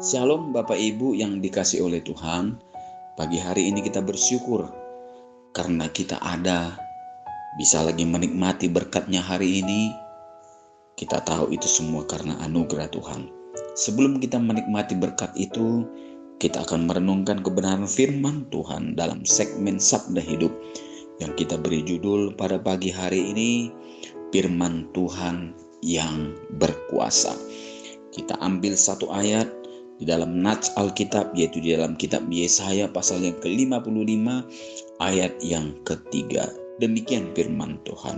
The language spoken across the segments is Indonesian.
Shalom Bapak Ibu yang dikasih oleh Tuhan. Pagi hari ini kita bersyukur karena kita ada, bisa lagi menikmati berkatnya hari ini. Kita tahu itu semua karena anugerah Tuhan. Sebelum kita menikmati berkat itu, kita akan merenungkan kebenaran firman Tuhan dalam segmen Sabda Hidup yang kita beri judul pada pagi hari ini, Firman Tuhan yang berkuasa. Kita ambil satu ayat di dalam nats Alkitab, yaitu di dalam kitab Yesaya pasal yang ke-55 ayat yang ketiga. Demikian firman Tuhan.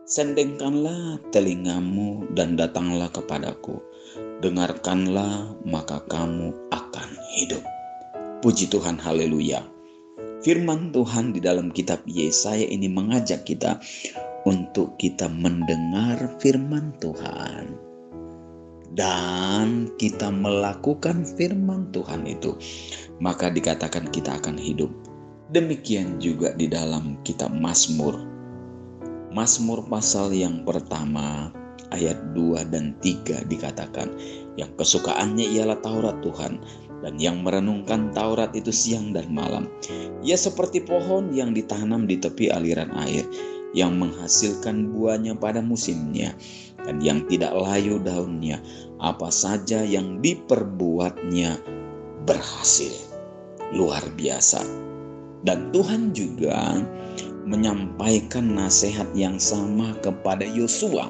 Sendengkanlah telingamu dan datanglah kepadaku. Dengarkanlah maka kamu akan hidup. Puji Tuhan, haleluya. Firman Tuhan di dalam kitab Yesaya ini mengajak kita untuk kita mendengar firman Tuhan dan kita melakukan firman Tuhan itu, maka dikatakan kita akan hidup. Demikian juga di dalam kitab Mazmur pasal yang pertama ayat 2 dan 3 dikatakan, yang kesukaannya ialah Taurat Tuhan, dan yang merenungkan Taurat itu siang dan malam. Ia seperti pohon yang ditanam di tepi aliran air, yang menghasilkan buahnya pada musimnya, dan yang tidak layu daunnya. Apa saja yang diperbuatnya berhasil. Luar biasa. Dan Tuhan juga menyampaikan nasihat yang sama kepada Yosua,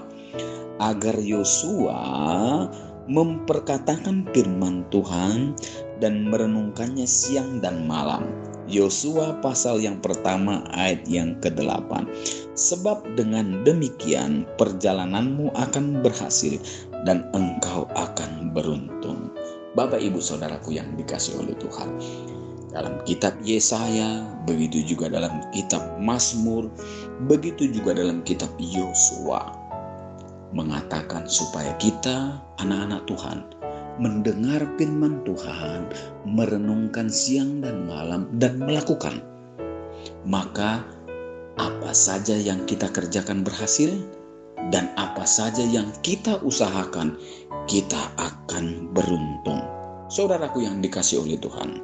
agar Yosua memperkatakan firman Tuhan dan merenungkannya siang dan malam. Yosua pasal yang pertama ayat yang ke-8. Sebab dengan demikian perjalananmu akan berhasil dan engkau akan beruntung. Bapak Ibu Saudaraku yang dikasih oleh Tuhan, dalam kitab Yesaya, begitu juga dalam kitab Mazmur, begitu juga dalam kitab Yosua, mengatakan supaya kita anak-anak Tuhan mendengar firman Tuhan, merenungkan siang dan malam, dan melakukan. Maka apa saja yang kita kerjakan berhasil, dan apa saja yang kita usahakan, kita akan beruntung. Saudaraku yang dikasih oleh Tuhan,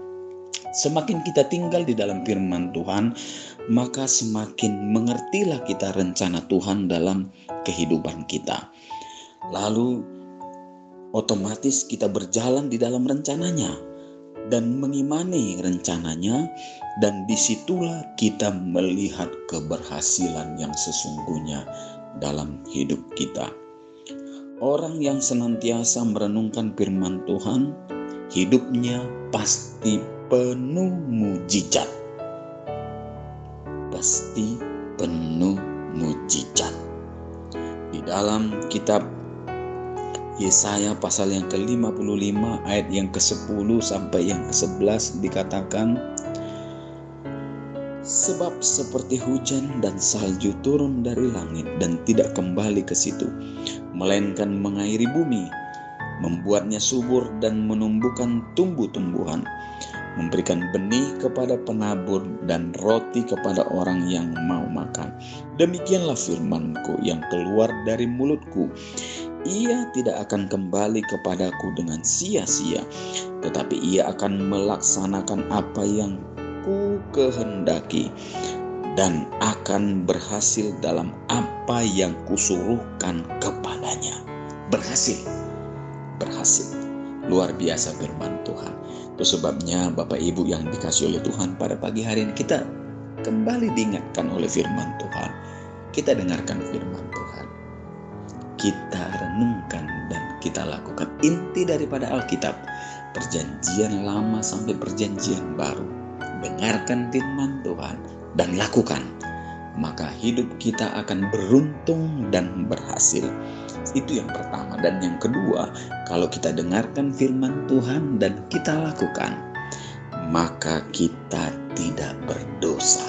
semakin kita tinggal di dalam firman Tuhan, maka semakin mengertilah kita rencana Tuhan dalam kehidupan kita. Lalu otomatis kita berjalan di dalam rencananya dan mengimani rencananya, dan disitulah kita melihat keberhasilan yang sesungguhnya dalam hidup kita. Orang yang senantiasa merenungkan firman Tuhan, hidupnya pasti penuh mujizat. Pasti penuh mujizat. Di dalam kitab Yesaya pasal yang ke-55 ayat yang ke-10 sampai yang ke-11 dikatakan, sebab seperti hujan dan salju turun dari langit dan tidak kembali ke situ, melainkan mengairi bumi, membuatnya subur dan menumbuhkan tumbuh-tumbuhan, memberikan benih kepada penabur dan roti kepada orang yang mau makan. Demikianlah firman-Ku yang keluar dari mulutku. Ia tidak akan kembali kepadaku dengan sia-sia, tetapi ia akan melaksanakan apa yang ku kehendaki dan akan berhasil dalam apa yang kusuruhkan kepadanya. Berhasil. Luar biasa firman Tuhan. Itu sebabnya Bapak Ibu yang dikasih oleh Tuhan, pada pagi hari ini kita kembali diingatkan oleh firman Tuhan. Kita dengarkan firman Tuhan, kita renungkan dan kita lakukan. Inti daripada Alkitab, perjanjian lama sampai perjanjian baru, dengarkan firman Tuhan dan lakukan, maka hidup kita akan beruntung dan berhasil. Itu yang pertama. Dan yang kedua, kalau kita dengarkan firman Tuhan dan kita lakukan, maka kita tidak berdosa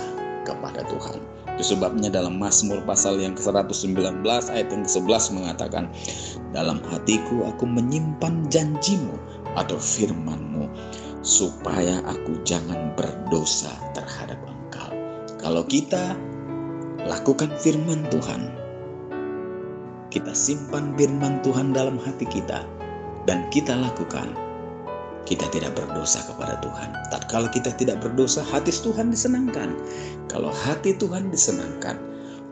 kepada Tuhan. Itu sebabnya dalam Mazmur pasal yang ke-119 ayat yang ke-11 mengatakan, dalam hatiku aku menyimpan janjimu atau firman-Mu, supaya aku jangan berdosa terhadap Engkau. Kalau kita lakukan firman Tuhan, kita simpan firman Tuhan dalam hati kita, dan kita lakukan, kita tidak berdosa kepada Tuhan. Tatkala kita tidak berdosa, hati Tuhan disenangkan. Kalau hati Tuhan disenangkan,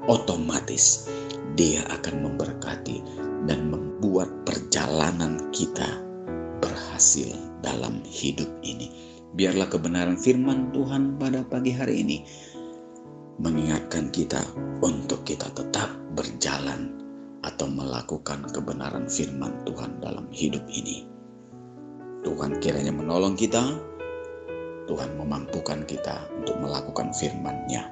otomatis Dia akan memberkati dan membuat perjalanan kita berhasil dalam hidup ini. Biarlah kebenaran firman Tuhan pada pagi hari ini mengingatkan kita untuk kita tetap berjalan atau melakukan kebenaran firman Tuhan dalam hidup ini. Tuhan kiranya menolong kita, Tuhan memampukan kita untuk melakukan firman-Nya.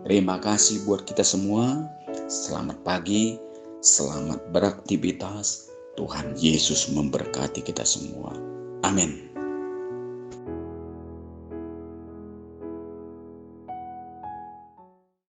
Terima kasih buat kita semua. Selamat pagi, selamat beraktivitas. Tuhan Yesus memberkati kita semua. Amin.